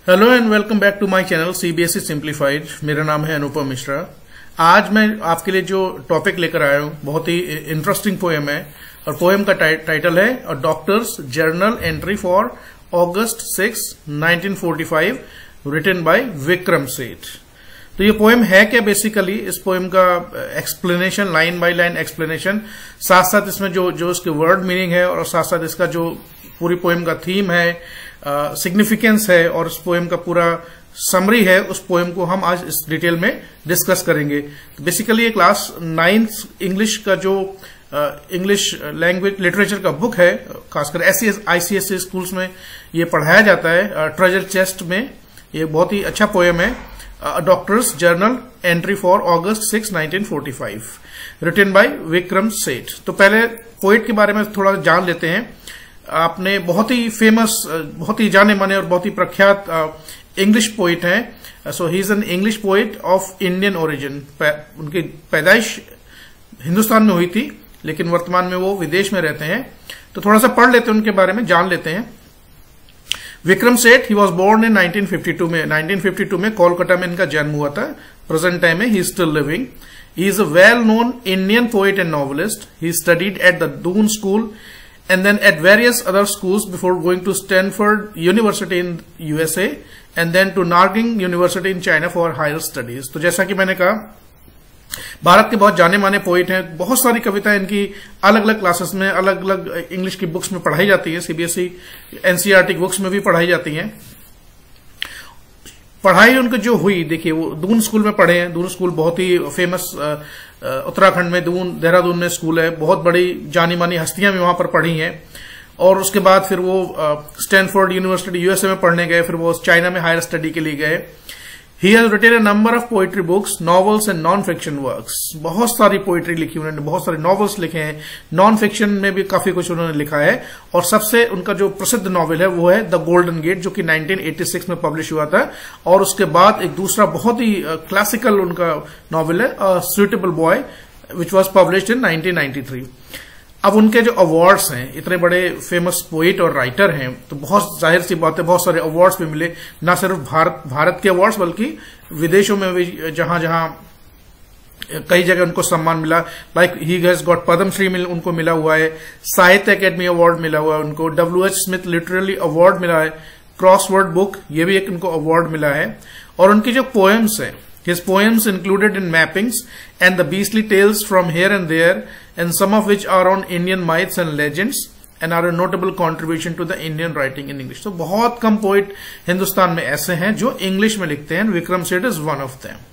Hello and welcome back to my channel CBSE simplified. मेरा नाम है अनुपम मिश्रा। आज मैं आपके लिए जो टॉपिक लेकर आया हूं बहुत ही इंटरेस्टिंग पोएम है और पोएम का टाइटल है a doctor's journal entry for August 6, 1945 written by Vikram Seth. तो ये पोएम है क्या? बेसिकली इस पोएम का explanation, line by line explanation, साथ साथ इसमें जो इसके वर्ड मीनिंग है और साथ साथ इसका जो पूरी पोएम का थीम है, सिग्निफिकेंस है और उस पोएम का पूरा समरी है, उस पोएम को हम आज इस डिटेल में डिस्कस करेंगे। बेसिकली ये क्लास 9 इंग्लिश का जो इंग्लिश लैंग्वेज लिटरेचर का बुक है, खासकर आईसीएसई स्कूल्स में ये पढ़ाया जाता है। ट्रेजर चेस्ट में ये बहुत ही अच्छा पोएम है, doctor's journal entry for August 6, 1945 written by Vikram Seth. तो पहले पोएट के बारे में थोड़ा जान लेते हैं। आपने बहुत ही फेमस, बहुत ही जाने माने और बहुत ही प्रख्यात इंग्लिश पोइट हैं। So he is an English poet of Indian origin. उनकी पैदाइश हिंदुस्तान में हुई थी लेकिन वर्तमान में वो विदेश में रहते हैं। तो थोड़ा सा पढ़ लेते हैं, उनके बारे में जान लेते हैं। Vikram Seth, he was born in 1952 में। 1952 में कोलकाता में इनका जन्म हुआ था। प्रेजेंट टाइम में he is still living. He is a well known Indian poet and novelist. He studied at the Doon school and then at various other schools before going to Stanford University in USA and then to Nanking University in China for higher studies। तो जैसा कि मैंने कहा, भारत के बहुत जाने माने poet हैं। बहुत सारी कविताएं इनकी अलग अलग क्लासेस में, अलग अलग इंग्लिश की बुक्स में पढ़ाई जाती है। सीबीएसई एनसीईआरटी बुक्स में भी पढ़ाई जाती हैं। पढ़ाई उनकी जो हुई, देखिए वो दून स्कूल में पढ़े हैं। दून स्कूल बहुत ही फेमस, उत्तराखंड में देहरादून में स्कूल है। बहुत बड़ी जानी मानी हस्तियां भी वहां पर पढ़ी हैं। और उसके बाद फिर वो स्टैनफोर्ड यूनिवर्सिटी यूएसए में पढ़ने गए। फिर वो चाइना में हायर स्टडी के लिए गए। He has written a number of poetry books, novels and non fiction works. बहुत सारी पोइट्री लिखी उन्होंने, बहुत सारे नॉवेल्स लिखे हैं। नॉन फिक्शन में भी काफी कुछ उन्होंने लिखा है। और सबसे उनका जो प्रसिद्ध नॉवेल है वो है द गोल्डन गेट, जो कि 1986 में पब्लिश हुआ था। और उसके बाद एक दूसरा बहुत ही क्लासिकल उनका नॉवेल है a suitable boy, which was published in 1993। अब उनके जो अवार्ड्स हैं, इतने बड़े फेमस पोइट और राइटर हैं, तो बहुत जाहिर सी बात है बहुत सारे अवार्ड्स भी मिले। न सिर्फ भारत के अवार्ड्स बल्कि विदेशों में भी जहां जहां कई जगह उनको सम्मान मिला। Like he has got Padmashri उनको मिला हुआ है, साहित्य अकेडमी अवार्ड मिला हुआ है उनको, WH स्मिथ लिटरेरी अवार्ड मिला है, क्रॉसवर्ड बुक ये भी एक उनको अवार्ड मिला है। और उनकी जो पोएम्स हैं, his poems included in mappings and the beastly tales from here and there, and some of which are on Indian myths and legends and are a notable contribution to the Indian writing in English। तो बहुत कम poet Hindustan में ऐसे हैं जो English में लिखते हैं। Vikram Seth is one of them.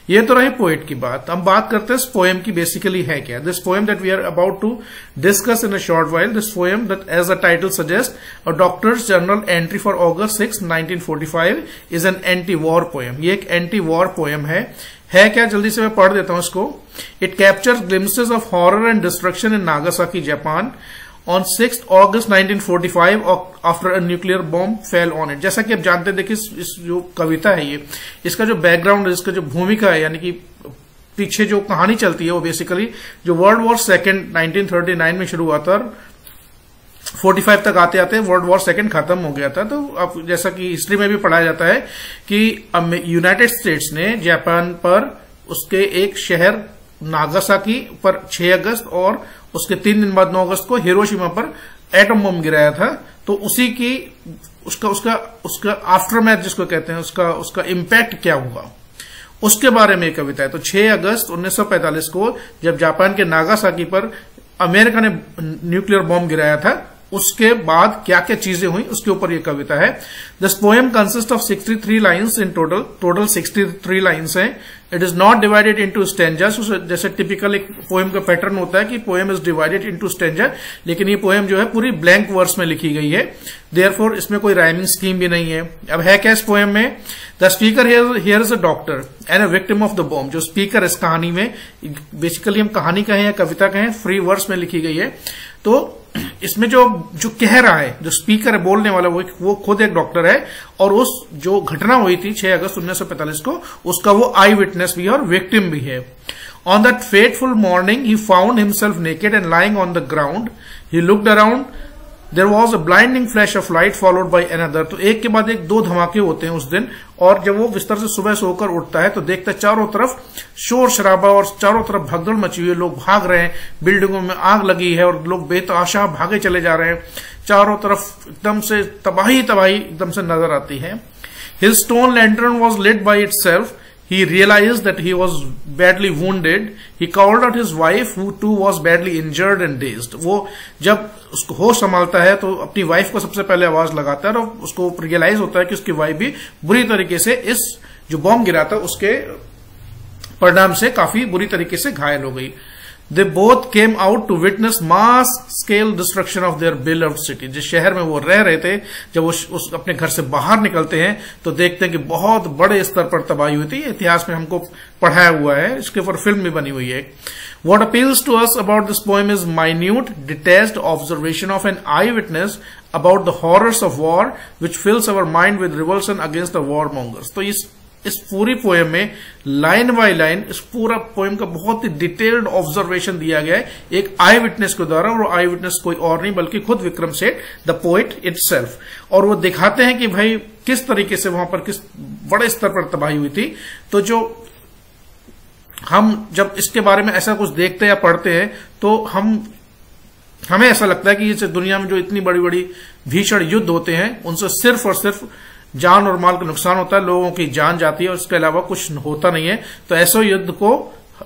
ये तो रही पोइट की बात। हम बात करते हैं इस पोएम की बेसिकली है क्या। This poem that we are about to discuss in a short while, this poem that as a title suggest a doctor's journal entry for August 6, 1945 is an anti war poem. ये एक anti war poem है क्या? जल्दी से मैं पढ़ देता हूं इसको। It captures glimpses of horror and destruction in Nagasaki, Japan on 6th August 1945 after a nuclear bomb fell on it। जैसा कि आप जानते हैं, देखिए इस जो कविता है ये, इसका जो बैकग्राउंड है, इसका जो भूमिका है, यानी कि पीछे जो कहानी चलती है वो बेसिकली जो वर्ल्ड वॉर सेकेंड 1939 में शुरू हुआ था, 45 तक आते आते वर्ल्ड वॉर सेकेंड खत्म हो गया था। तो अब जैसा कि हिस्ट्री में भी पढ़ाया जाता है कि यूनाइटेड स्टेट्स ने जापान पर उसके एक शहर नागासाकी पर 6 अगस्त और उसके 3 दिन बाद 9 अगस्त को हिरोशिमा पर एटम बम गिराया था। तो उसी की उसका आफ्टरमैथ जिसको कहते हैं, उसका इम्पैक्ट क्या हुआ, उसके बारे में एक कविता है। तो 6 अगस्त 1945 को जब जापान के नागासाकी पर अमेरिका ने न्यूक्लियर बॉम्ब गिराया था, उसके बाद क्या क्या चीजें हुई उसके ऊपर यह कविता है। This poem consist of 63 lines in total 63 lines हैं। It is not divided into stanzas, जैसे टिपिकल एक पोएम का पैटर्न होता है कि poem is divided into stanza, लेकिन ये पोएम जो है पूरी ब्लैंक वर्स में लिखी गई है। देयरफॉर इसमें कोई राइमिंग स्कीम भी नहीं है। अब है क्या इस पोएम में? The speaker here is a doctor and a victim of the bomb. जो स्पीकर इस कहानी में, बेसिकली हम कहानी कहें या कविता कहें, फ्री वर्स में लिखी गई है। तो इसमें जो कह रहा है, जो स्पीकर है, बोलने वाला, वो खुद एक डॉक्टर है और उस जो घटना हुई थी 6 अगस्त 1945 को, उसका वो आई विटनेस भी है और विक्टिम भी है। On that fateful morning he found himself naked and lying on the ground. He looked around there was a blinding flash of light followed by another. तो एक के बाद एक दो धमाके होते हैं उस दिन, और जब वो बिस्तर से सुबह सोकर उठता है तो देखता है चारों तरफ शोर शराबा और चारों तरफ भगदड़ मची हुई है, लोग भाग रहे हैं, बिल्डिंगों में आग लगी है और लोग बेतहाशा भागे चले जा रहे हैं, चारों तरफ एकदम से तबाही तबाही एकदम से नजर आती है। His stone lantern was lit by itself. He realized that he was badly wounded. He called out his wife, who too was badly injured and dazed. वो जब उसको होश संभालता है तो अपनी वाइफ को सबसे पहले आवाज लगाता है और उसको रियलाइज होता है कि उसकी वाइफ भी बुरी तरीके से इस जो बॉम्ब गिरा था उसके परिणाम से काफी बुरी तरीके से घायल हो गई। They both came out to witness mass scale destruction of their beloved city. जिस शहर में वो रह रहे थे, जब वो अपने घर से बाहर निकलते हैं तो देखते हैं कि बहुत बड़े स्तर पर तबाही हुई थी। इतिहास में हमको पढ़ाया हुआ है, इसके ऊपर फिल्म भी बनी हुई है। What appeals to us about this poem is minute, detached observation of an eyewitness about the horrors of war, which fills our mind with revulsion against the warmongers. तो इस पूरी पोएम में लाइन बाय लाइन इस पूरा poem का बहुत ही detailed observation दिया गया है एक आई विटनेस के द्वारा, और आई विटनेस कोई और नहीं बल्कि खुद Vikram Seth the poet itself. और वो दिखाते हैं कि भाई किस तरीके से वहां पर किस बड़े स्तर पर तबाही हुई थी। तो जो हम जब इसके बारे में ऐसा कुछ देखते या पढ़ते हैं तो हमें ऐसा लगता है कि इस दुनिया में जो इतनी बड़ी बड़ी भीषण युद्ध होते हैं उनसे सिर्फ और सिर्फ जान और माल का नुकसान होता है, लोगों की जान जाती है और इसके अलावा कुछ होता नहीं है। तो ऐसे युद्ध को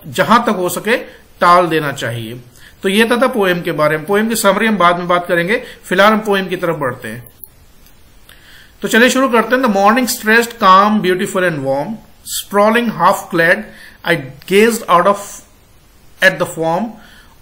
जहां तक हो सके टाल देना चाहिए। तो ये था पोएम के बारे में। पोएम की समरी हम बाद में बात करेंगे, फिलहाल हम पोएम की तरफ बढ़ते हैं। तो चलिए शुरू करते हैं। द मॉर्निंग स्ट्रेस्ड, काम, beautiful and warm, sprawling half clad, I gazed out of at the form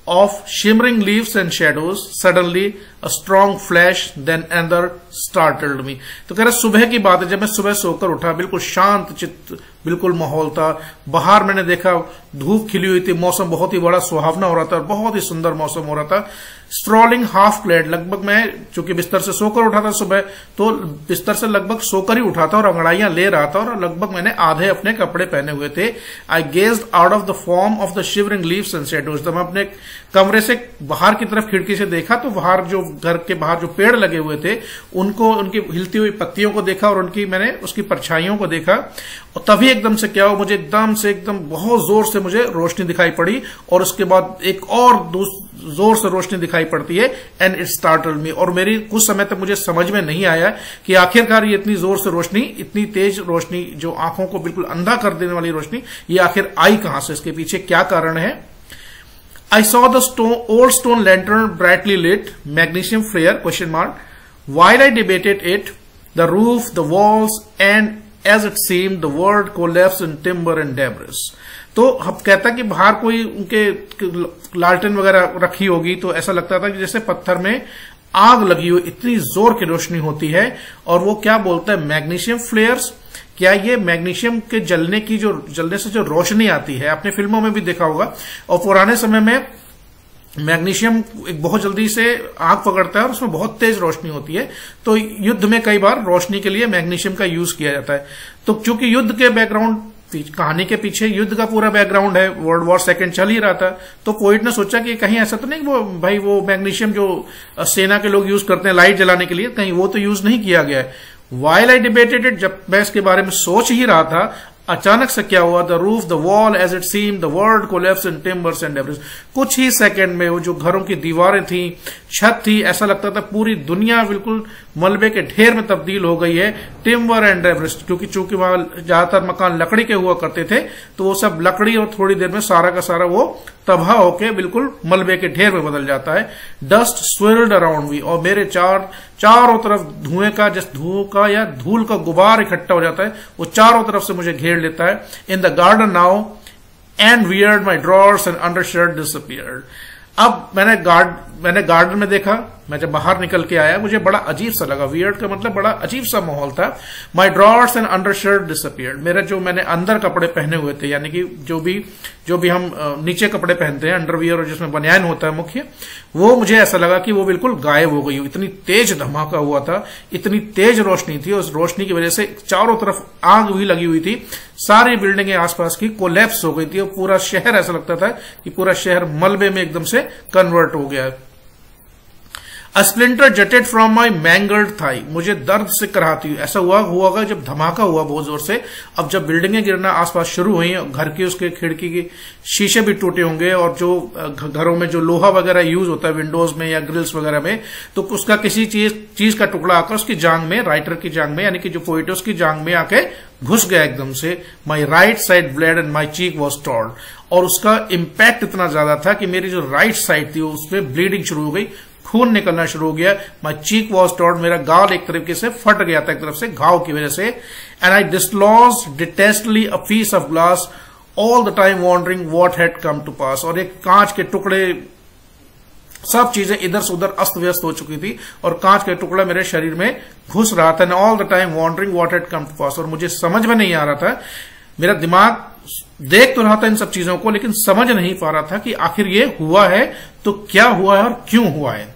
of shimmering leaves and shadows. Suddenly a strong flash, then another startled me. तो कह रहा सुबह की बात है, जब मैं सुबह सोकर उठा, बिल्कुल शांत चित्त बिल्कुल माहौल था। बाहर मैंने देखा धूप खिली हुई थी, मौसम बहुत ही बड़ा सुहावना हो रहा था और बहुत ही सुंदर मौसम हो रहा था। स्ट्रॉलिंग हाफ क्लैड, लगभग मैं चूंकि बिस्तर से सोकर उठा था सुबह, तो बिस्तर से लगभग सोकर ही उठा था और अंगड़ाइयां ले रहा था और लगभग मैंने आधे अपने कपड़े पहने हुए थे। I gazed out of the form of the shivering leaves and shadows. जब मैं अपने कमरे से बाहर की तरफ खिड़की से देखा तो बाहर जो घर के बाहर जो पेड़ लगे हुए थे उनको, उनकी हिलती हुई पत्तियों को देखा और मैंने उसकी परछाइयों को देखा। और तभी एकदम से क्या हो, मुझे एकदम बहुत जोर से मुझे रोशनी दिखाई पड़ी और उसके बाद एक और जोर से रोशनी दिखाई पड़ती है। एंड इट स्टार्टल्ड मी, और मेरी कुछ समय तक मुझे समझ में नहीं आया कि आखिरकार ये इतनी जोर से रोशनी, इतनी तेज रोशनी, जो आंखों को बिल्कुल अंधा कर देने वाली रोशनी, ये आखिर आई कहां से, इसके पीछे क्या कारण है। I saw the old stone lantern brightly lit, magnesium flare, question mark. While I debated it, the roof, the walls, and as it seemed, the world collapsed in timber and debris. तो हम कहता कि बाहर कोई उनके लालटेन वगैरह रखी होगी तो ऐसा लगता था कि जैसे पत्थर में आग लगी हुई, इतनी जोर की रोशनी होती है। और वो क्या बोलता है, मैग्नीशियम फ्लेयर्स, क्या ये मैग्नीशियम के जलने से जो रोशनी आती है, आपने फिल्मों में भी देखा होगा। और पुराने समय में मैग्नीशियम एक बहुत जल्दी से आग पकड़ता है और उसमें बहुत तेज रोशनी होती है, तो युद्ध में कई बार रोशनी के लिए मैग्नीशियम का यूज किया जाता है। तो क्योंकि युद्ध के बैकग्राउंड, कहानी के पीछे युद्ध का पूरा बैकग्राउंड है, वर्ल्ड वॉर सेकंड चल ही रहा था, तो पोइट ने सोचा कि कहीं ऐसा तो नहीं वो मैग्नीशियम जो सेना के लोग यूज करते हैं लाइट जलाने के लिए, कहीं वो तो यूज नहीं किया गया है। While I debated it, जब मैं इसके बारे में सोच ही रहा था, अचानक से क्या हुआ, the roof, the wall, as it seem, the world collapse in timbers and debris. कुछ ही सेकंड में वो जो घरों की दीवारें थी, छत थी, ऐसा लगता था पूरी दुनिया बिल्कुल मलबे के ढेर में तब्दील हो गई है। टिम्बर एंड डेब्रिस, क्योंकि चूंकि वहां ज्यादातर मकान लकड़ी के हुआ करते थे, तो वो सब लकड़ी और थोड़ी देर में सारा का सारा वो तबाह होके बिल्कुल मलबे के ढेर में बदल जाता है। डस्ट स्विर्ल्ड अराउंड मी, और मेरे चारों तरफ धुएं का या धूल का गुबार इकट्ठा हो जाता है, वो चारों तरफ से मुझे घेर लेता है। In the garden now and weird my drawers and undershirt disappeared. अब मैंने गार्डन में देखा, मैं जब बाहर निकल के आया मुझे बड़ा अजीब सा लगा। वियर्ड का मतलब बड़ा अजीब सा माहौल था। माई ड्रॉर्स एंड अंडरशर्ट डिसअपीयर्ड, मेरे जो मैंने अंदर कपड़े पहने हुए थे, यानी कि जो भी हम नीचे कपड़े पहनते हैं, अंडरवियर और जिसमें बनियान होता है मुख्य, वो मुझे ऐसा लगा कि वो बिल्कुल गायब हो गई। इतनी तेज धमाका हुआ था, इतनी तेज रोशनी थी, उस रोशनी की वजह से चारों तरफ आग भी लगी हुई थी, सारी बिल्डिंगें आसपास की कोलैप्स हो गई थी और पूरा शहर ऐसा लगता था कि पूरा शहर मलबे में एकदम से कन्वर्ट हो गया है। A splinter jutted from my mangled thigh, मुझे दर्द से कराहती हुई। ऐसा हुआ जब धमाका हुआ बहुत जोर से। अब जब बिल्डिंगें गिरना आसपास शुरू हुई, घर की उसके खिड़की के शीशे भी टूटे होंगे, और जो घरों में जो लोहा वगैरह यूज होता है विंडोज में या ग्रिल्स वगैरह में, तो उसका किसी चीज का टुकड़ा आकर उसकी जांग में, राइटर की जांग में, यानी कि जो पोइट है उसकी जांग में आके घुस गया एकदम से। My right side blade and my cheek was torn, और उसका इम्पैक्ट इतना ज्यादा था कि मेरी जो राइट साइड थी उसमें ब्लीडिंग शुरू हो गई, खून निकलना शुरू हो गया। माई चीक वॉज टॉर्न, मेरा गाल एक तरीके से फट गया था एक तरफ से घाव की वजह से। And I dislodged detestably a piece of glass all the time wondering what had come to pass, और एक कांच के टुकड़े, सब चीजें इधर से उधर अस्त व्यस्त हो चुकी थी और कांच का टुकड़ा मेरे शरीर में घुस रहा था। All the time wondering what had come to pass, और मुझे समझ में नहीं आ रहा था, मेरा दिमाग देख तो रहा था इन सब चीजों को लेकिन समझ नहीं पा रहा था कि आखिर ये हुआ है तो क्या हुआ है और क्यों हुआ है।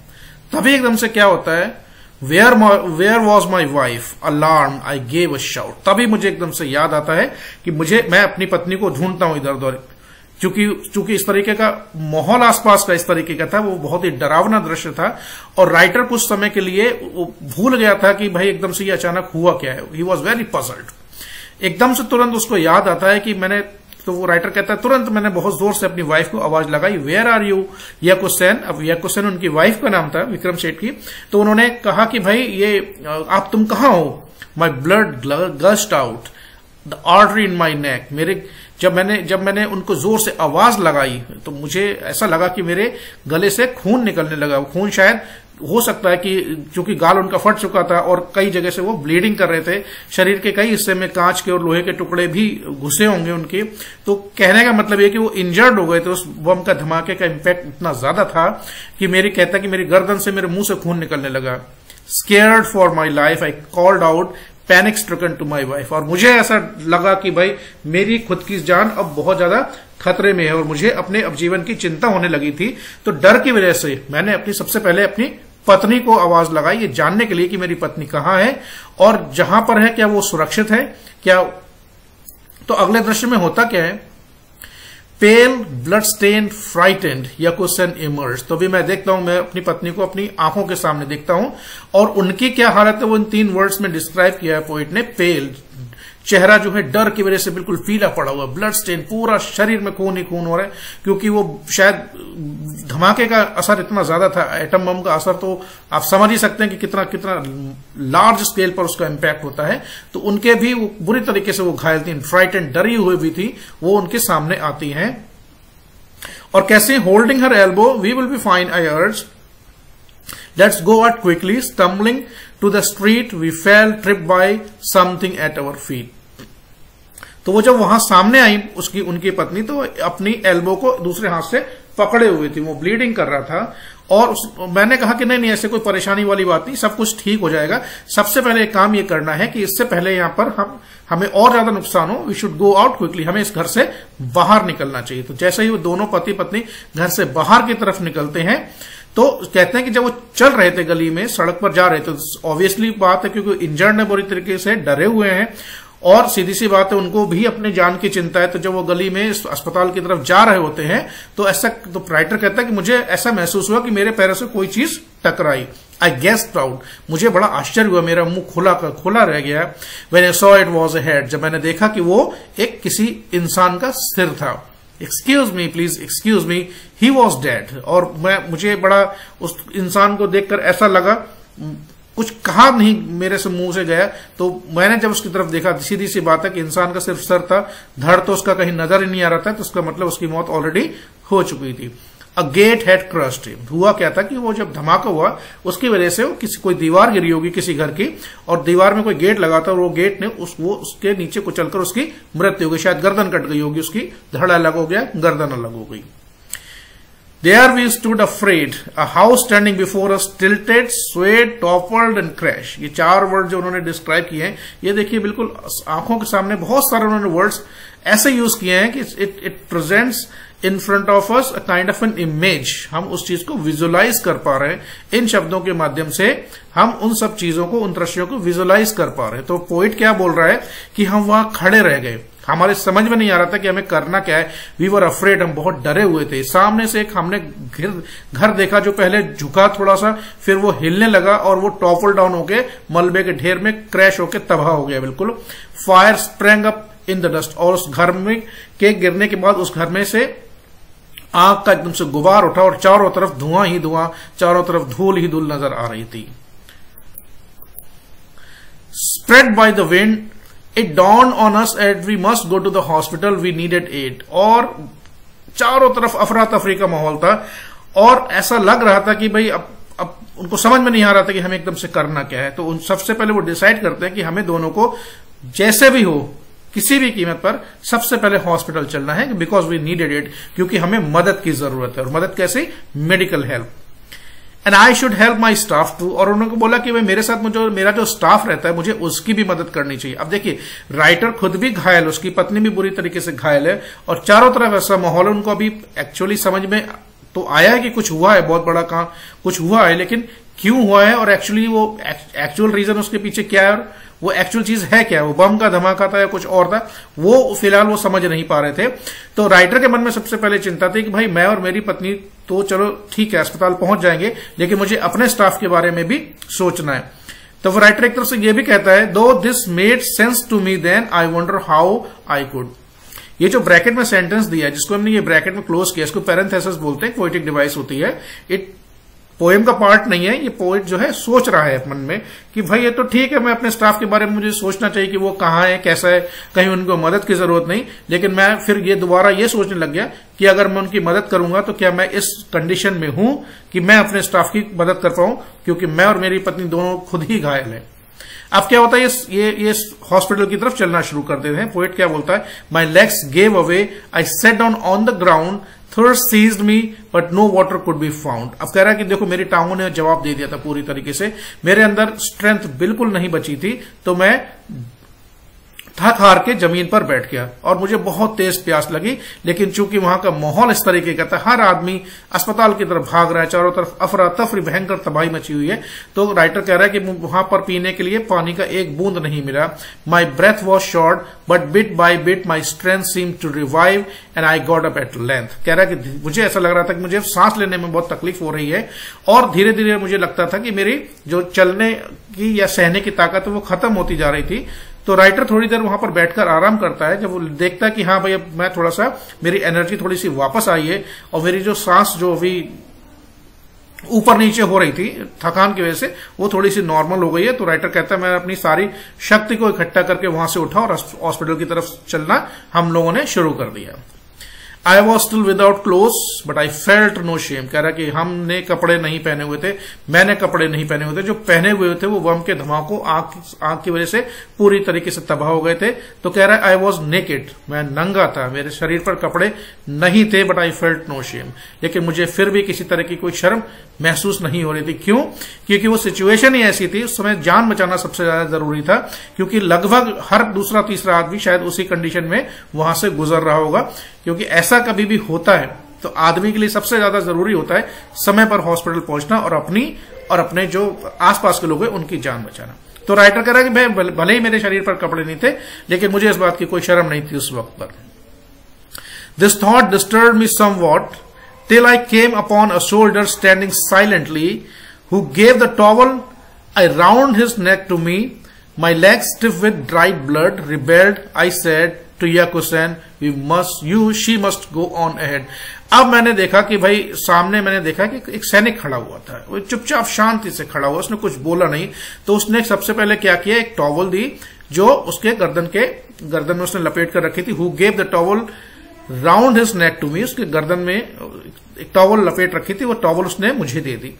तभी एकदम से क्या होता है, where was my wife, alarm I gave a shout. तभी मुझे एकदम से याद आता है कि मैं अपनी पत्नी को ढूंढता हूं इधर उधर, क्योंकि इस तरीके का माहौल आसपास का इस तरीके का था, वो बहुत ही डरावना दृश्य था। और राइटर कुछ समय के लिए भूल गया था कि भाई एकदम से ये अचानक हुआ क्या है। He was very puzzled. एकदम से तुरंत उसको याद आता है कि तो वो राइटर कहता है तुरंत मैंने बहुत जोर से अपनी वाइफ को आवाज लगाई, वेयर आर यू याको सेन। अब याको सेन उनकी वाइफ का नाम था, विक्रम सेठ की। तो उन्होंने कहा कि भाई ये तुम कहां हो। My blood gushed out the artery in my neck, मेरे जब मैंने उनको जोर से आवाज लगाई तो मुझे ऐसा लगा कि मेरे गले से खून निकलने लगा। खून शायद हो सकता है कि चूंकि गाल उनका फट चुका था और कई जगह से वो ब्लीडिंग कर रहे थे, शरीर के कई हिस्से में कांच के और लोहे के टुकड़े भी घुसे होंगे उनके। तो कहने का मतलब ये कि वो इंजर्ड हो गए थे। उस बम का धमाके का इम्पैक्ट इतना ज्यादा था कि कि मेरी गर्दन से, मेरे मुंह से खून निकलने लगा। Scared for my life I called out panic stricken to my wife, और मुझे ऐसा लगा कि भाई मेरी खुद की जान अब बहुत ज्यादा खतरे में है और मुझे अपने अब जीवन की चिंता होने लगी थी। तो डर की वजह से मैंने सबसे पहले अपनी पत्नी को आवाज लगाई, ये जानने के लिए कि मेरी पत्नी कहां है और जहां पर है क्या वो सुरक्षित है क्या। तो अगले दृश्य में होता क्या है, पेल ब्लड स्टेन्ड फ्राइटेंड याकोसन इमर्ज। तो भी मैं देखता हूं, मैं अपनी पत्नी को अपनी आंखों के सामने देखता हूं और उनकी क्या हालत है वो इन 3 वर्ड्स में डिस्क्राइब किया है पोइट ने। पेल, चेहरा जो है डर की वजह से बिल्कुल पीला पड़ा हुआ, ब्लड स्टेन, पूरा शरीर में खून ही खून हो रहा है, क्योंकि वो शायद धमाके का असर इतना ज्यादा था, एटम बम का असर, तो आप समझ ही सकते हैं कि कितना लार्ज स्केल पर उसका इम्पैक्ट होता है। तो उनके भी वो बुरी तरीके से वो घायल थी, फ्राइटेंड, डरी हुई भी थी, वो उनके सामने आती हैं। और कैसे, holding her elbow, we will be fine I urge, let's go out quickly, stumbling to the street we fell trip by something at our feet. तो वो जब वहां सामने आई उनकी पत्नी, तो अपनी एल्बो को दूसरे हाथ से पकड़े हुए थी, वो ब्लीडिंग कर रहा था। और मैंने कहा कि नहीं ऐसे कोई परेशानी वाली बात नहीं, सब कुछ ठीक हो जाएगा। सबसे पहले एक काम ये करना है कि इससे पहले यहां पर हमें और ज्यादा नुकसान हो, we should go out quickly, हमें इस घर से बाहर निकलना चाहिए। तो जैसे ही वो दोनों पति पत्नी घर से बाहर की तरफ निकलते हैं, तो कहते हैं कि जब वो चल रहे थे गली में, सड़क पर जा रहे थे, तो ऑब्वियसली बात है क्योंकि इंजर्ड है, बुरी तरीके से डरे हुए हैं और सीधी सी बात है उनको भी अपने जान की चिंता है। तो जब वो गली में अस्पताल की तरफ जा रहे होते हैं तो तो राइटर कहता है कि मुझे ऐसा महसूस हुआ कि मेरे पैरों से कोई चीज टकराई। आई गेस्ड आउट, मुझे बड़ा आश्चर्य हुआ, मेरा मुंह खुला रह गया। When I saw it was a head, जब मैंने देखा कि वो एक किसी इंसान का सिर था। Excuse me please, excuse me, he was dead. और मुझे बड़ा उस इंसान को देखकर ऐसा लगा, कुछ कहा नहीं, मेरे से मुंह से गया। तो मैंने जब उसकी तरफ देखा, सीधी सी बात है कि इंसान का सिर्फ सर था, धड़ तो उसका कहीं नजर ही नहीं आ रहा था, तो उसका मतलब उसकी मौत ऑलरेडी हो चुकी थी। अ गेट हैड क्रश्ड हिम, हुआ क्या था कि वो जब धमाका हुआ उसकी वजह से कोई दीवार गिरी होगी किसी घर की, और दीवार में कोई गेट लगा था और वो गेट ने उसके नीचे कुचलकर उसकी मृत्यु हो गई। शायद गर्दन कट गई होगी उसकी, धड़ अलग हो गया, गर्दन अलग हो गई। There we stood afraid, a house standing before us tilted, swayed, toppled and crashed। ये 4 वर्ड जो उन्होंने डिस्क्राइब किए हैं, ये देखिए बिल्कुल आंखों के सामने बहुत सारे उन्होंने वर्ड्स ऐसे यूज किए हैं कि it presents in front of us a kind of an image. हम उस चीज को विजुअलाइज कर पा रहे हैं, इन शब्दों के माध्यम से हम उन सब चीजों को, उन दृश्यों को विजुअलाइज कर पा रहे हैं। तो पोइट क्या बोल रहा है कि हम वहां खड़े रह गए, हमारे समझ में नहीं आ रहा था कि हमें करना क्या है। वी वर अफ्रेड, हम बहुत डरे हुए थे। सामने से एक हमने घर देखा जो पहले झुका थोड़ा सा, फिर वो हिलने लगा और वो टॉपल डाउन होके मलबे के ढेर में क्रैश होके तबाह हो गया बिल्कुल। Fire sprang up in the dust, और उस घर में के गिरने के बाद उस घर में से आग का एकदम से गुबार उठा और चारों तरफ धुआं ही धुआं, चारों तरफ धूल ही धूल नजर आ रही थी। Spread by the wind it dawned on us that we must go to the hospital, we needed aid। और चारों तरफ अफरा तफरी का माहौल था और ऐसा लग रहा था कि भाई अब उनको समझ में नहीं आ रहा था कि हमें एकदम से करना क्या है। तो उन सबसे पहले वो डिसाइड करते हैं कि हमें दोनों को जैसे भी हो, किसी भी कीमत पर सबसे पहले हॉस्पिटल चलना है, बिकॉज वी नीडेड इट, क्योंकि हमें मदद की जरूरत है। और मदद कैसे? Medical help. And I should help my staff too, और उन्होंने बोला कि भाई मेरे साथ मेरा जो स्टाफ रहता है मुझे उसकी भी मदद करनी चाहिए। अब देखिए, राइटर खुद भी घायल, उसकी पत्नी भी बुरी तरीके से घायल है और चारों तरफ ऐसा माहौल है। उनको अभी एक्चुअली समझ में तो आया है कि कुछ हुआ है, बहुत बड़ा काम कुछ हुआ है, लेकिन क्यों हुआ है और एक्चुअली वो एक्चुअल रीजन उसके पीछे क्या है और वो एक्चुअल चीज है क्या, वो बम का धमाका था या कुछ और था, वो फिलहाल वो समझ नहीं पा रहे थे। तो राइटर के मन में सबसे पहले चिंता थी कि भाई मैं और मेरी पत्नी तो चलो ठीक है अस्पताल पहुंच जाएंगे, लेकिन मुझे अपने स्टाफ के बारे में भी सोचना है। तो वो राइटर एक तरफ से ये भी कहता है, though this made sense to me then I wonder how I could. ये जो ब्रैकेट में सेंटेंस दिया है, जिसको हमने ये ब्रैकेट में क्लोज किया, इसको पैरेंथेसिस बोलते हैं, पोएटिक डिवाइस होती है। इट पोएम का पार्ट नहीं है, ये पोएट जो है सोच रहा है मन में कि भाई ये तो ठीक है, मैं अपने स्टाफ के बारे में मुझे सोचना चाहिए कि वो कहाँ है, कैसा है, कहीं उनको मदद की जरूरत नहीं, लेकिन मैं फिर ये दोबारा ये सोचने लग गया कि अगर मैं उनकी मदद करूंगा तो क्या मैं इस कंडीशन में हूं कि मैं अपने स्टाफ की मदद कर पाऊं, क्योंकि मैं और मेरी पत्नी दोनों खुद ही घायल है। अब क्या होता है, ये हॉस्पिटल की तरफ चलना शुरू कर देते हैं। पोएट क्या बोलता है, my legs gave away, I sat down on the ground, thirst seized me but no water could be found. अब कह रहा है कि देखो मेरी टांगों ने जवाब दे दिया था पूरी तरीके से, मेरे अंदर स्ट्रेंथ बिल्कुल नहीं बची थी, तो मैं थक हार के जमीन पर बैठ गया और मुझे बहुत तेज प्यास लगी। लेकिन चूंकि वहां का माहौल इस तरीके का था, हर आदमी अस्पताल की तरफ भाग रहा है, चारों तरफ अफरा तफरी भयंकर तबाही मची हुई है, तो राइटर कह रहा है कि वहां पर पीने के लिए पानी का एक बूंद नहीं मिला। My breath was short but bit by bit my strength seem to revive and I got up at length. कह रहा है कि मुझे ऐसा लग रहा था कि मुझे सांस लेने में बहुत तकलीफ हो रही है और धीरे धीरे मुझे लगता था कि मेरी जो चलने की या सहने की ताकत है वो खत्म होती जा रही थी। तो राइटर थोड़ी देर वहां पर बैठकर आराम करता है। जब वो देखता है कि हाँ भाई अब मैं थोड़ा सा, मेरी एनर्जी थोड़ी सी वापस आई है और मेरी जो सांस जो अभी ऊपर नीचे हो रही थी थकान की वजह से वो थोड़ी सी नॉर्मल हो गई है, तो राइटर कहता है मैं अपनी सारी शक्ति को इकट्ठा करके वहां से उठा और हॉस्पिटल की तरफ चलना हम लोगों ने शुरू कर दिया। I was still without cloth but I felt no shame. कह रहा कि हमने कपड़े नहीं पहने हुए थे, मैंने कपड़े नहीं पहने हुए थे, जो पहने हुए थे वो बम के धमाकों आग की वजह से पूरी तरीके से तबाह हो गए थे। तो कह रहा है आई वॉज नेकेड, मैं नंगा था, मेरे शरीर पर कपड़े नहीं थे, but I felt no shame. लेकिन मुझे फिर भी किसी तरह की कोई शर्म महसूस नहीं हो रही थी। क्यों? क्योंकि वो सिचुएशन ही ऐसी थी, उस समय जान बचाना सबसे ज्यादा जरूरी था, क्योंकि लगभग हर दूसरा तीसरा आदमी शायद उसी कंडीशन में वहां से गुजर रहा होगा। क्योंकि ऐसा कभी भी होता है तो आदमी के लिए सबसे ज्यादा जरूरी होता है समय पर हॉस्पिटल पहुंचना और अपनी और अपने जो आसपास के लोग हैं उनकी जान बचाना। तो राइटर कह रहा है कि भाई भले ही मेरे शरीर पर कपड़े नहीं थे, लेकिन मुझे इस बात की कोई शर्म नहीं थी उस वक्त पर। This thought disturb me somewhat till I came upon a soldier standing silently, who gave the towel around his neck to me. My legs stiff with dried blood, rebelled. I said to Yakusan, she must go on ahead. अब मैंने देखा कि भाई सामने मैंने देखा कि एक सैनिक खड़ा हुआ था, वो चुपचाप शांति से खड़ा हुआ, उसने कुछ बोला नहीं। तो उसने सबसे पहले क्या किया, एक टॉवल दी जो उसके गर्दन में उसने लपेट कर रखी थी। Who gave the towel round his neck to me, उसके गर्दन में एक टॉवल लपेट रखी थी, वो टॉवल उसने मुझे दे दी।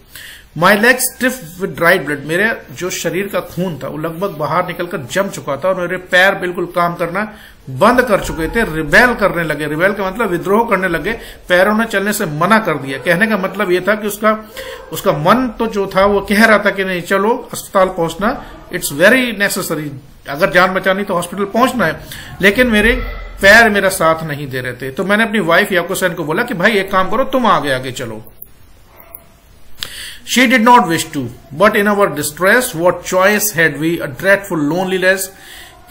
My leg stiff with dried blood, मेरे जो शरीर का खून था वो लगभग बाहर निकलकर जम चुका था और मेरे पैर बिल्कुल काम करना बंद कर चुके थे, रिबेल करने लगे। रिबेल का मतलब विद्रोह करने लगे, पैरों ने चलने से मना कर दिया। कहने का मतलब ये था कि उसका मन तो जो था वो कह रहा था कि नहीं चलो अस्पताल पहुंचना, इट्स वेरी नेसेसरी, अगर जान बचानी तो हॉस्पिटल पहुंचना है, लेकिन मेरे पैर मेरा साथ नहीं दे रहे थे। तो मैंने अपनी वाइफ याकोसेन को बोला कि भाई एक काम करो, तुम आगे चलो। She did not wish to, but in our distress, what choice had we? A dreadful loneliness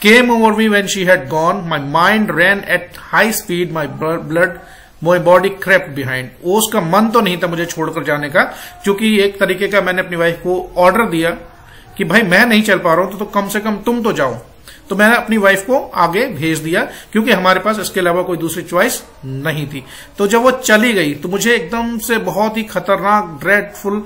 came over me when she had gone. My mind ran at high speed. My body crept behind. वो उसका मन तो नहीं था मुझे छोड़कर जाने का, क्योंकि एक तरीके का मैंने अपनी वाइफ को ऑर्डर दिया कि भाई मैं नहीं चल पा रहा हूं तो कम से कम तुम तो जाओ। तो मैंने अपनी वाइफ को आगे भेज दिया, क्योंकि हमारे पास इसके अलावा कोई दूसरी चॉइस नहीं थी। तो जब वो चली गई तो मुझे एकदम से बहुत ही खतरनाक, ड्रेडफुल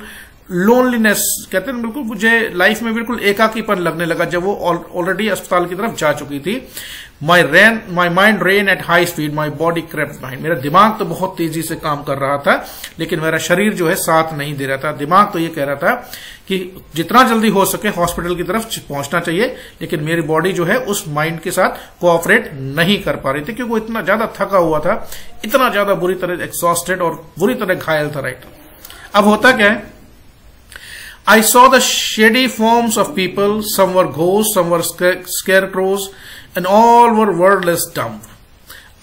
लोनलीनेस कहते हैं, बिल्कुल मुझे लाइफ में बिल्कुल एकाकीपन लगने लगा जब वो ऑलरेडी अस्पताल की तरफ जा चुकी थी। My mind rain at high speed, my body crept behind. मेरा दिमाग तो बहुत तेजी से काम कर रहा था, लेकिन मेरा शरीर जो है साथ नहीं दे रहा था। दिमाग तो ये कह रहा था कि जितना जल्दी हो सके हॉस्पिटल की तरफ पहुंचना चाहिए, लेकिन मेरी बॉडी जो है उस माइंड के साथ कोऑपरेट नहीं कर पा रही थी, क्योंकि वो इतना ज्यादा थका हुआ था, इतना ज्यादा बुरी तरह एक्सॉस्टेड और बुरी तरह घायल था। राइट, अब होता क्या है, I saw the shady forms of people. Some were ghosts, some were scarecrows, and all were wordless dumb.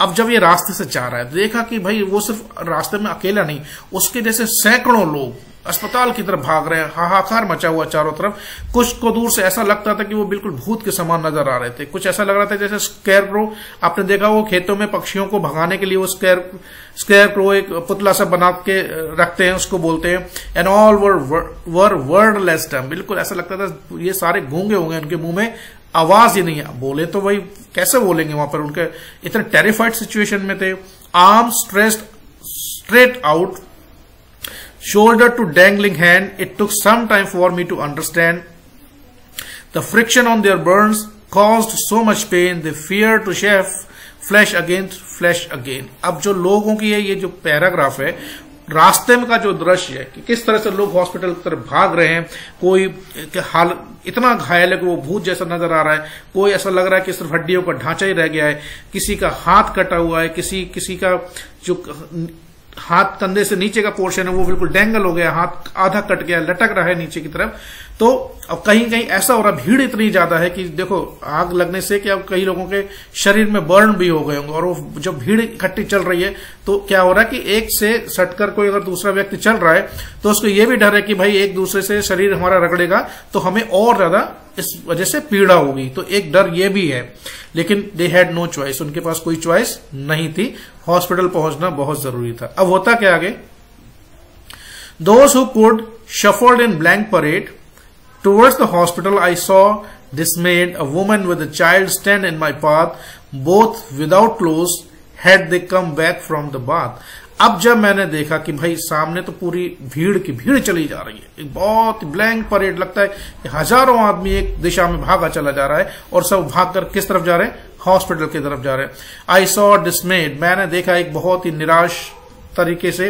अब जब ये रास्ते से जा रहा है, देखा कि भाई वो सिर्फ रास्ते में अकेला नहीं, उसके जैसे सैकड़ों लोग अस्पताल की तरफ भाग रहे हैं, हाहाकार मचा हुआ चारों तरफ। कुछ को दूर से ऐसा लगता था कि वो बिल्कुल भूत के समान नजर आ रहे थे, कुछ ऐसा लग रहा था जैसे स्केयरक्रो। आपने देखा वो खेतों में पक्षियों को भगाने के लिए वो स्केयरक्रो एक पुतला सा बना के रखते हैं, उसको बोलते हैं। एंड ऑल वर वर्डलेस डम, बिल्कुल ऐसा लगता था ये सारे गूंगे होंगे, उनके मुंह में आवाज ही नहीं है, बोले तो भाई कैसे बोलेंगे वहां पर, उनके इतने टेरिफाइड सिचुएशन में थे। Arm stressed straight out, shoulder to dangling hand. It took some time for me to understand. The friction on their burns caused so much pain. They feared to shave flesh against flesh again. अब जो लोगों की है, ये जो paragraph है, रास्ते में का जो दृश्य है कि किस तरह से लोग हॉस्पिटल की तरफ भाग रहे हैं, कोई हाल इतना घायल है कि वो भूत जैसा नजर आ रहा है, कोई ऐसा लग रहा है कि सिर्फ हड्डियों का ढांचा ही रह गया है, किसी का हाथ कटा हुआ है, किसी का जो हाथ कंधे से नीचे का पोर्शन है वो बिल्कुल डेंगल हो गया, हाथ आधा कट गया, लटक रहा है नीचे की तरफ। तो अब कहीं कहीं ऐसा हो रहा, भीड़ इतनी ज्यादा है कि देखो आग लगने से क्या कई लोगों के शरीर में बर्न भी हो गए होंगे, और वो जब भीड़ इकट्ठी चल रही है तो क्या हो रहा है कि एक से सटकर कोई अगर दूसरा व्यक्ति चल रहा है तो उसको ये भी डर है कि भाई एक दूसरे से शरीर हमारा रगड़ेगा तो हमें और ज्यादा इस वजह से पीड़ा होगी, तो एक डर ये भी है। लेकिन दे हैड नो चॉइस, उनके पास कोई चॉइस नहीं थी, हॉस्पिटल पहुंचना बहुत जरूरी था। अब होता क्या आगे, those who could shuffled in blank parade towards the hospital. I saw dismayed a woman with a child stand in my path, both without clothes had they come back from the bath. अब जब मैंने देखा कि भाई सामने तो पूरी भीड़ की भीड़ चली जा रही है, एक बहुत ब्लैंक परेड, लगता है कि हजारों आदमी एक दिशा में भागा चला जा रहा है और सब भागकर किस तरफ जा रहे हैं, हॉस्पिटल की तरफ जा रहे हैं। आई सॉ डिस्मेड, मैंने देखा एक बहुत ही निराश तरीके से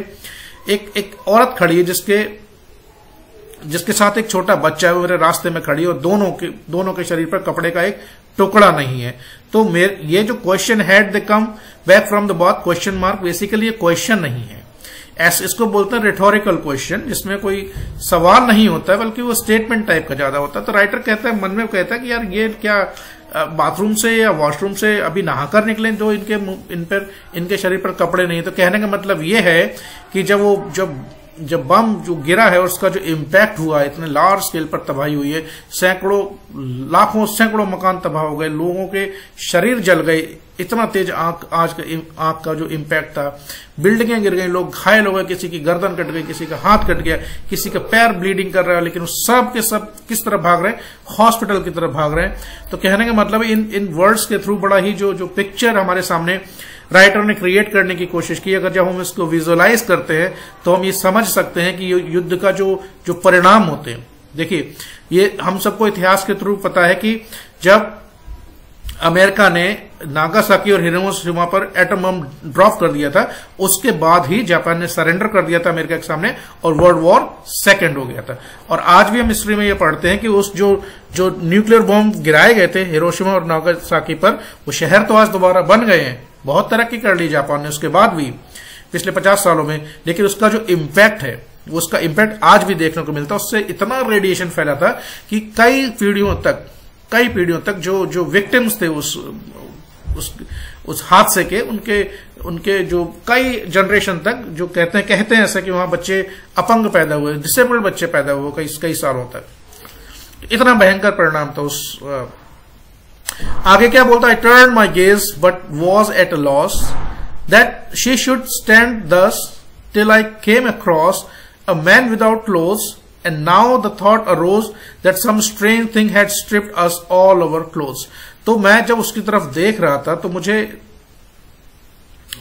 एक औरत खड़ी है जिसके साथ एक छोटा बच्चा है, वो मेरे रास्ते में खड़ी है, और दोनों के शरीर पर कपड़े का एक टुकड़ा नहीं है। तो ये जो question had they come back from the bath question mark, basically ये क्वेश्चन नहीं है, ऐसे इसको बोलते हैं रिटोरिकल क्वेश्चन, जिसमें कोई सवाल नहीं होता है बल्कि वो स्टेटमेंट टाइप का ज्यादा होता है। तो राइटर कहता है, मन में कहता है कि यार ये क्या बाथरूम से या वॉशरूम से अभी नहाकर निकले जो इनके शरीर पर कपड़े नहीं। तो कहने का मतलब ये है कि जब बम जो गिरा है उसका जो इम्पैक्ट हुआ है, इतने लार्ज स्केल पर तबाही हुई है, सैकड़ों मकान तबाह हो गए, लोगों के शरीर जल गए, इतना तेज आग का जो इम्पैक्ट था, बिल्डिंगें गिर गई, लोग घायल हो गए, किसी की गर्दन कट गई, किसी का हाथ कट गया, किसी का पैर ब्लीडिंग कर रहा है, लेकिन सब के सब किस तरफ भाग रहे हैं, हॉस्पिटल की तरफ भाग रहे हैं। तो कहने का मतलब इन वर्ड्स के थ्रू बड़ा ही जो पिक्चर हमारे सामने राइटर ने क्रिएट करने की कोशिश की, अगर जब हम इसको विजुअलाइज करते हैं तो हम ये समझ सकते हैं कि युद्ध का जो परिणाम होते हैं। देखिए, ये हम सबको इतिहास के थ्रू पता है कि जब अमेरिका ने नागासाकी और हिरोशिमा पर एटम बम ड्रॉप कर दिया था, उसके बाद ही जापान ने सरेंडर कर दिया था अमेरिका के सामने और वर्ल्ड वॉर सेकेंड हो गया था। और आज भी हम हिस्ट्री में ये पढ़ते हैं कि उस जो न्यूक्लियर बम गिराए गए थे हिरोशिमा और नागासाकी पर, वो शहर तो आज दोबारा बन गए हैं, बहुत तरक्की कर ली जापान ने उसके बाद भी पिछले 50 सालों में, लेकिन उसका जो इम्पैक्ट है उसका इम्पैक्ट आज भी देखने को मिलता है। उससे इतना रेडिएशन फैला था कि कई पीढ़ियों तक जो विक्टिम्स थे उस हादसे के, उनके जो कई जनरेशन तक जो कहते हैं ऐसा कि वहां बच्चे अपंग पैदा हुए, डिसेबल्ड बच्चे पैदा हुए कई सालों तक। इतना भयंकर परिणाम था उस आगे क्या बोलता है, turn my gaze but was at a loss that she should stand thus till I came across a man without clothes and now the thought arose that some strange thing had stripped us all our clothes. तो मैं जब उसकी तरफ देख रहा था तो मुझे,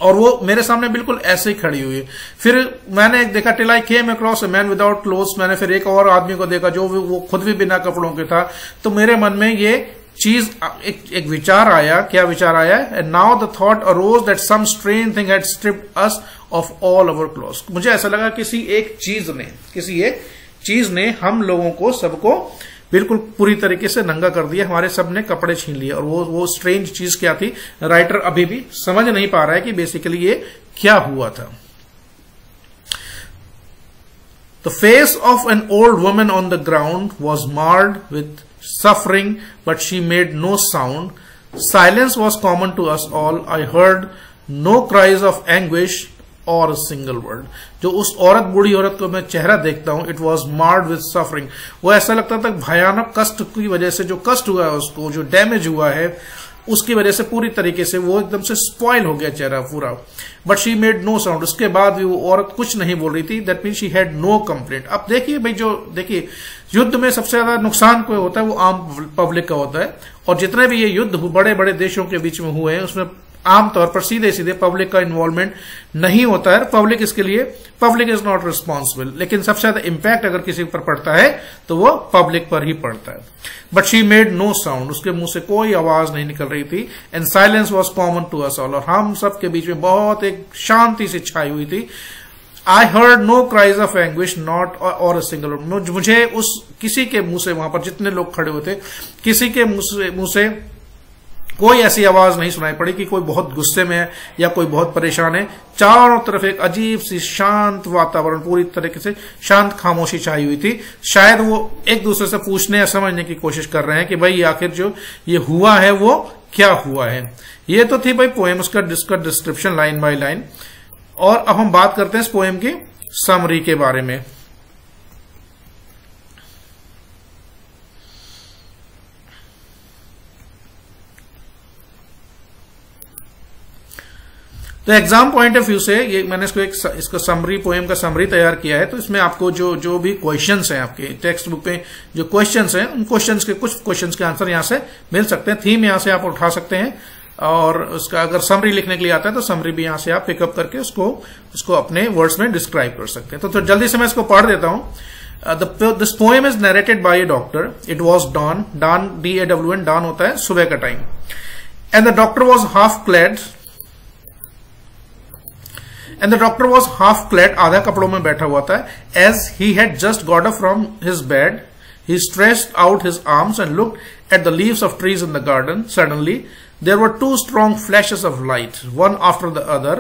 और वो मेरे सामने बिल्कुल ऐसे ही खड़ी हुई। फिर मैंने एक देखा, till I came across a man without clothes, मैंने फिर एक और आदमी को देखा जो वो खुद भी बिना कपड़ों के था। तो मेरे मन में ये चीज एक विचार आया। क्या विचार आया? And now the thought arose that some strange thing had stripped us of all our clothes. मुझे ऐसा लगा किसी एक चीज ने हम लोगों को, सबको बिल्कुल पूरी तरीके से नंगा कर दिया, हमारे सब ने कपड़े छीन लिए। और वो स्ट्रेंज चीज क्या थी, राइटर अभी भी समझ नहीं पा रहा है कि बेसिकली ये क्या हुआ था। The face of an old woman on the ground was marred with suffering but she made no sound. Silence was common to us all. I heard no cries of anguish or single word. जो उस औरत, बूढ़ी औरत को मैं चेहरा देखता हूं, it was MARD with suffering. वो ऐसा लगता था भयानक कष्ट की वजह से, जो कष्ट हुआ है उसको, जो डैमेज हुआ है उसकी वजह से पूरी तरीके से वो एकदम से स्पॉइल हो गया चेहरा पूरा. But she made no sound. उसके बाद भी वो औरत कुछ नहीं बोल रही थी. That mean she had no complaint. अब देखिए भाई, देखिए युद्ध में सबसे ज्यादा नुकसान कोई होता है वो आम पब्लिक का होता है. और जितने भी ये युद्ध बड़े बड़े देशों के बीच में हुए हैं उसमें आमतौर पर सीधे सीधे पब्लिक का इन्वॉल्वमेंट नहीं होता है. पब्लिक इसके लिए, पब्लिक इज नॉट रिस्पॉन्सिबल. लेकिन सबसे ज्यादा इंपैक्ट अगर किसी पर पड़ता है तो वो पब्लिक पर ही पड़ता है. But she made no sound. उसके मुंह से कोई आवाज नहीं निकल रही थी. And silence was common to us all. और हम सब के बीच में बहुत एक शांति सी छाई हुई थी. I heard no cries of anguish not और अ सिंगल. मुझे उस किसी के मुंह से, वहां पर जितने लोग खड़े हुए थे, किसी के मुंह से कोई ऐसी आवाज नहीं सुनाई पड़ी कि कोई बहुत गुस्से में है या कोई बहुत परेशान है. चारों तरफ एक अजीब सी शांत वातावरण, पूरी तरीके से शांत खामोशी छाई हुई थी. शायद वो एक दूसरे से पूछने या समझने की कोशिश कर रहे हैं कि भाई आखिर जो ये हुआ है वो क्या हुआ है. ये तो थी भाई पोएम, उसका डिस्क्रिप्शन लाइन बाय लाइन. और अब हम बात करते हैं इस पोएम की समरी के बारे में. तो एग्जाम पॉइंट ऑफ व्यू से ये मैंने इसको समरी, पोएम का समरी तैयार किया है. तो इसमें आपको जो भी क्वेश्चंस हैं आपके टेक्स्ट बुक में, जो क्वेश्चंस हैं उन क्वेश्चंस के, कुछ क्वेश्चंस के आंसर यहां से मिल सकते हैं. थीम यहां से आप उठा सकते हैं. और उसका अगर समरी लिखने के लिए आता है तो समरी भी यहां से आप पिकअप करके उसको अपने वर्ड्स में डिस्क्राइब कर सकते हैं. तो जल्दी से मैं इसको पढ़ देता हूं. This poem is narrated by a doctor. It was dawn. DAWN, dawn होता है सुबह का time. And the doctor was half clad. And the doctor was half clad, आधा कपड़ों में बैठा हुआ था. As he had just got up from his bed, he stretched out his arms and looked at the leaves of trees in the garden. Suddenly, there were two strong flashes of light, one after the other.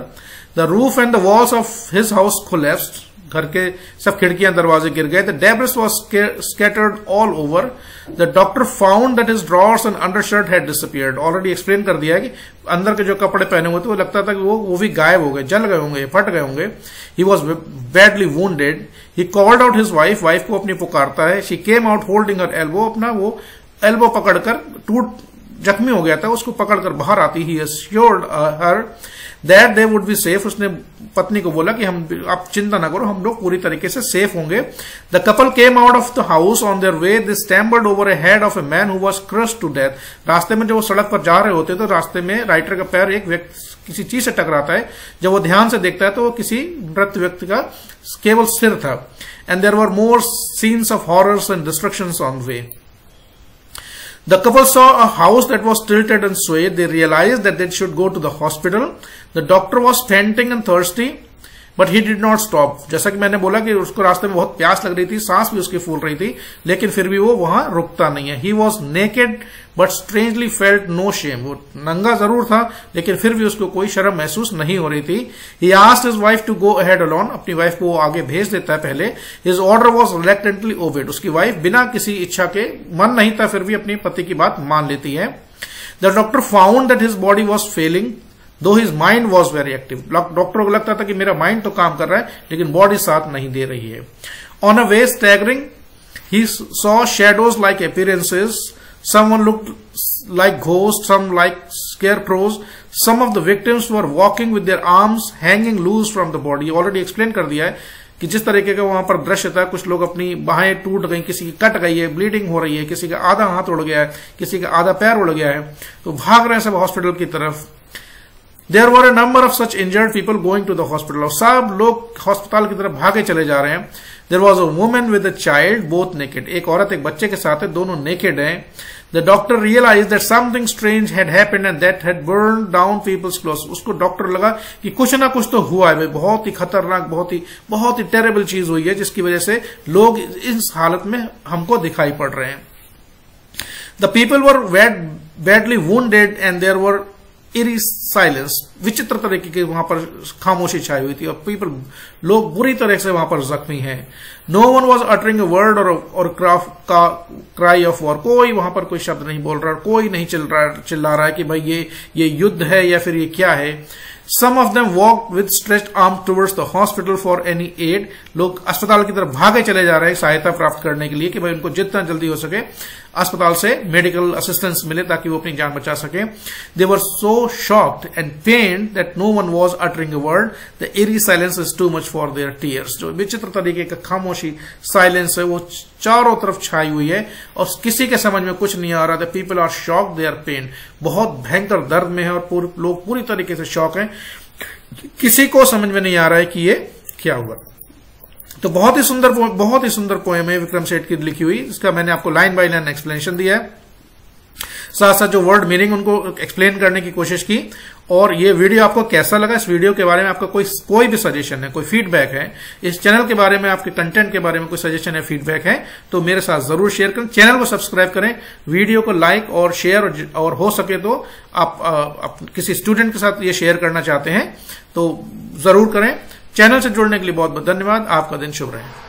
The roof and the walls of his house collapsed. घर के सब खिड़कियां दरवाजे गिर गए. The debris was scattered all over. The doctor found that his drawers and undershirt had disappeared. Already explain कर दिया है कि अंदर के जो कपड़े पहने हुए थे वो लगता था कि वो भी गायब हो गए, जल गए होंगे, फट गए होंगे. He was badly wounded. He called out his wife. Wife को अपनी पुकारता है. She came out holding her elbow. अपना वो एल्बो पकड़कर, जख्मी हो गया था, उसको पकड़कर बाहर आती. He assured her that they would be safe. उसने पत्नी को बोला कि आप चिंता ना करो, हम लोग पूरी तरीके से सेफ होंगे. The couple came out of the house. On their way they stumbled over a head of a man who was crushed to death. रास्ते में जब वो सड़क पर जा रहे होते तो रास्ते में राइटर का पैर एक व्यक्ति किसी चीज से टकराता है. जब वो ध्यान से देखता है तो वो किसी मृत व्यक्ति का केवल सिर था. And there were more scenes of horrors and destructions on the way. The couple saw a house that was tilted and swayed. They realized that they should go to the hospital. The doctor was panting and thirsty, but he did not stop. जैसा कि मैंने बोला कि उसको रास्ते में बहुत प्यास लग रही थी, सांस भी उसकी फूल रही थी, लेकिन फिर भी वो वहां रुकता नहीं है. He was naked, but strangely felt no shame. वो नंगा जरूर था, लेकिन फिर भी उसको कोई शर्म महसूस नहीं हो रही थी. He asked his wife to go ahead alone. अपनी वाइफ को वो आगे भेज देता है पहले. His order was reluctantly obeyed. उसकी वाइफ बिना किसी इच्छा के, मन नहीं था फिर भी अपने पति की बात मान लेती है. The doctor found that his body was failing, though his mind was very active. Doctor को लगता था कि मेरा माइंड तो काम कर रहा है लेकिन बॉडी साथ नहीं दे रही है. On a way staggering, he saw shadows like appearances. Someone looked like ghosts, some like scarecrows. Some of the victims were walking with their arms hanging loose from the body. Already explain कर दिया है कि जिस तरीके का वहां पर दृश्य था, कुछ लोग अपनी बाहें टूट गई, किसी की कट गई है, ब्लीडिंग हो रही है, किसी का आधा हाथ उड़ गया है, किसी का आधा पैर उड़ गया है, तो भाग रहे हैं सब हॉस्पिटल की तरफ. There were a number of such injured people going to the hospital. और सब लोग हॉस्पिटल की तरफ भागे चले जा रहे हैं. There was a woman with a child, both naked. एक औरत एक बच्चे के साथ है, दोनों naked हैं. The doctor realized that something strange had happened and that had burned down people's clothes. उसको डॉक्टर लगा कि कुछ ना कुछ तो हुआ है भाई, बहुत ही खतरनाक, बहुत ही टेरेबल चीज हुई है, जिसकी वजह से लोग इस हालत में हमको दिखाई पड़ रहे हैं. The people were badly wounded and there were eerie silence. विचित्र तरीके की वहां पर खामोशी छाई हुई थी और लोग बुरी तरह से वहां पर जख्मी हैं. No one was uttering a word or cry of war. कोई वहां पर कोई शब्द नहीं बोल रहा, कोई नहीं चिल्ला रहा है कि भाई ये युद्ध है या फिर ये क्या है. Some of them walked with stretched arms towards the hospital for any aid. लोग अस्पताल की तरफ भागे चले जा रहे हैं सहायता प्राप्त करने के लिए कि भाई उनको जितना जल्दी हो सके अस्पताल से मेडिकल असिस्टेंस मिले ताकि वो अपनी जान बचा सके. They were so shocked and pained that no one was uttering a word. The eerie silence is too much for their tears. जो विचित्र तरीके का खामोशी साइलेंस है वो चारों तरफ छाई हुई है और किसी के समझ में कुछ नहीं आ रहा. The people are shocked, they are pained. बहुत भयंकर दर्द में है और लोग पूरी तरीके से शॉक हैं. किसी को समझ में नहीं आ रहा है कि ये क्या हुआ. तो बहुत ही सुंदर पोएम है विक्रम सेठ की लिखी हुई. इसका मैंने आपको लाइन बाय लाइन एक्सप्लेनेशन दिया है, साथ साथ जो वर्ड मीनिंग उनको एक्सप्लेन करने की कोशिश की. और ये वीडियो आपको कैसा लगा, इस वीडियो के बारे में आपका कोई भी सजेशन है, कोई फीडबैक है, इस चैनल के बारे में, आपके कंटेंट के बारे में कोई सजेशन है, फीडबैक है, तो मेरे साथ जरूर शेयर करें. चैनल को सब्सक्राइब करें, वीडियो को लाइक और शेयर, और हो सके तो आप किसी स्टूडेंट के साथ ये शेयर करना चाहते हैं तो जरूर करें. चैनल से जुड़ने के लिए बहुत बहुत धन्यवाद. आपका दिन शुभ रहे.